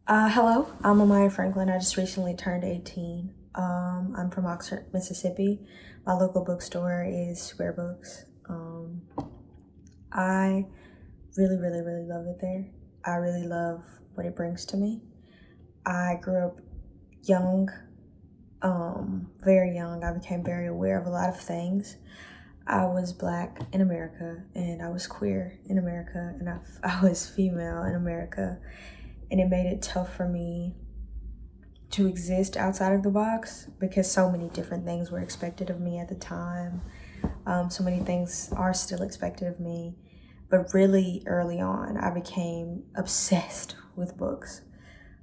Hello, I'm Amya Franklin. I just recently turned 18. I'm from Oxford, Mississippi. My local bookstore is Square Books. I really love it there. I really love what it brings to me. I grew up young, very young. I became very aware of a lot of things. I was Black in America, and I was queer in America, and I was female in America, and it made it tough for me to exist outside of the box because so many different things were expected of me at the time. So many things are still expected of me. But really early on, I became obsessed with books.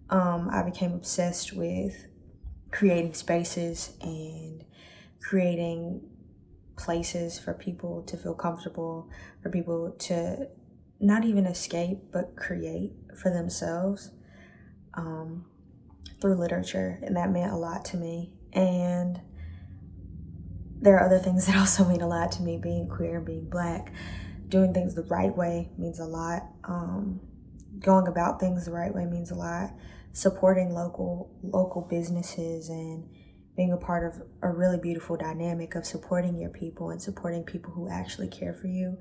I became obsessed with creating spaces and creating places for people to feel comfortable, for people to not even escape, but create for themselves. Through literature, and that meant a lot to me. And there are other things that also mean a lot to me. Being queer, being Black, doing things the right way means a lot. Going about things the right way means a lot. Supporting local businesses and being a part of a really beautiful dynamic of supporting your people and supporting people who actually care for you,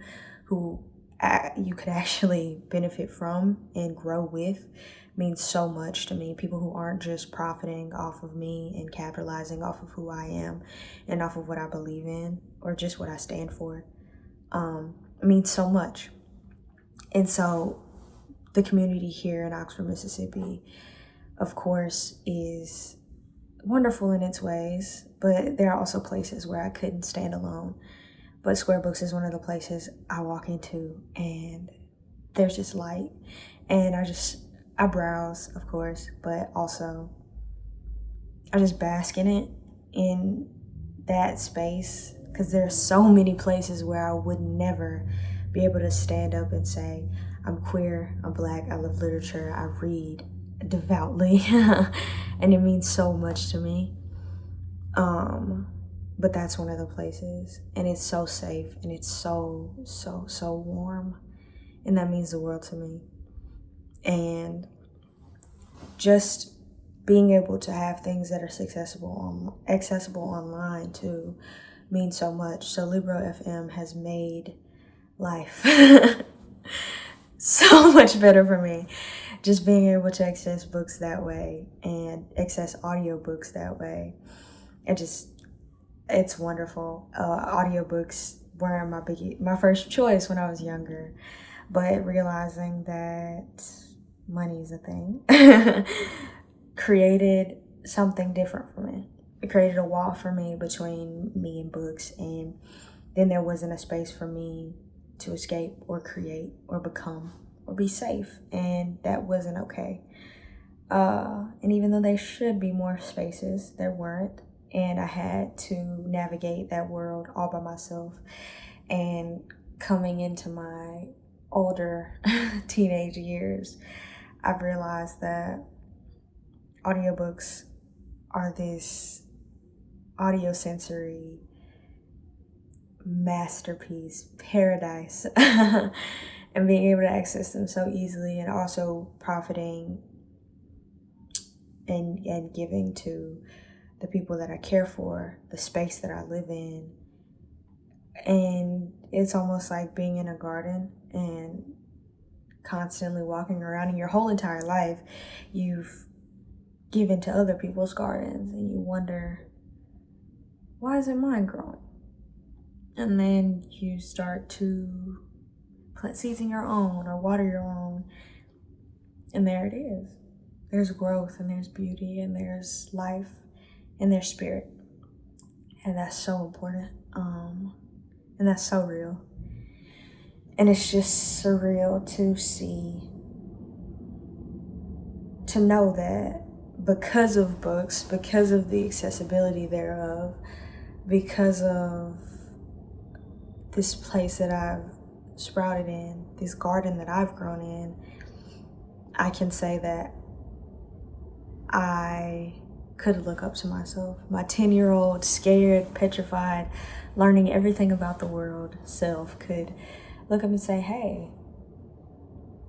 who you could actually benefit from and grow with, means so much to me. People who aren't just profiting off of me and capitalizing off of who I am and off of what I believe in or just what I stand for, means so much. And so the community here in Oxford, Mississippi, of course, is wonderful in its ways, but there are also places where I couldn't stand alone. But Square Books is one of the places I walk into and there's just light. And I browse, of course, but also I just bask in that space, because there's so many places where I would never be able to stand up and say, I'm queer, I'm Black, I love literature, I read devoutly, and it means so much to me. But that's one of the places, and it's so safe, and it's so warm, and that means the world to me. And just being able to have things that are accessible online too means so much. So Libro.fm has made life so much better for me. Just being able to access books that way and access audiobooks that way. It's wonderful. Audiobooks were my first choice when I was younger, but realizing that money is a thing created something different for me. It created a wall for me between me and books, and then there wasn't a space for me to escape or create or become or be safe, and that wasn't okay. And even though there should be more spaces, there weren't, and I had to navigate that world all by myself. And coming into my older teenage years, I've realized that audiobooks are this audiosensory masterpiece, paradise, and being able to access them so easily, and also profiting and giving to the people that I care for, the space that I live in. And it's almost like being in a garden and constantly walking around. In your whole entire life, you've given to other people's gardens, and you wonder, why isn't mine growing? And then you start to plant seeds in your own or water your own, and there it is. There's growth, and there's beauty, and there's life, and there's spirit. And that's so important. And that's so real. And it's just surreal to know that because of books, because of the accessibility thereof, because of this place that I've sprouted in, this garden that I've grown in, I can say that I could look up to myself. My 10-year-old, scared, petrified, learning everything about the world self could look up and say, hey,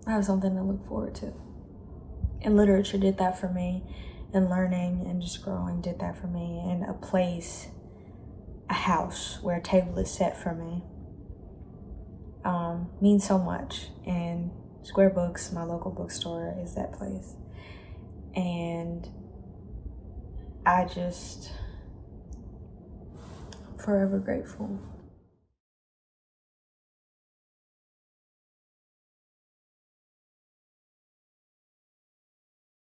I have something to look forward to. And literature did that for me, and learning and just growing did that for me. And a place, a house where a table is set for me means so much. And Square Books, my local bookstore, is that place. And I just forever grateful.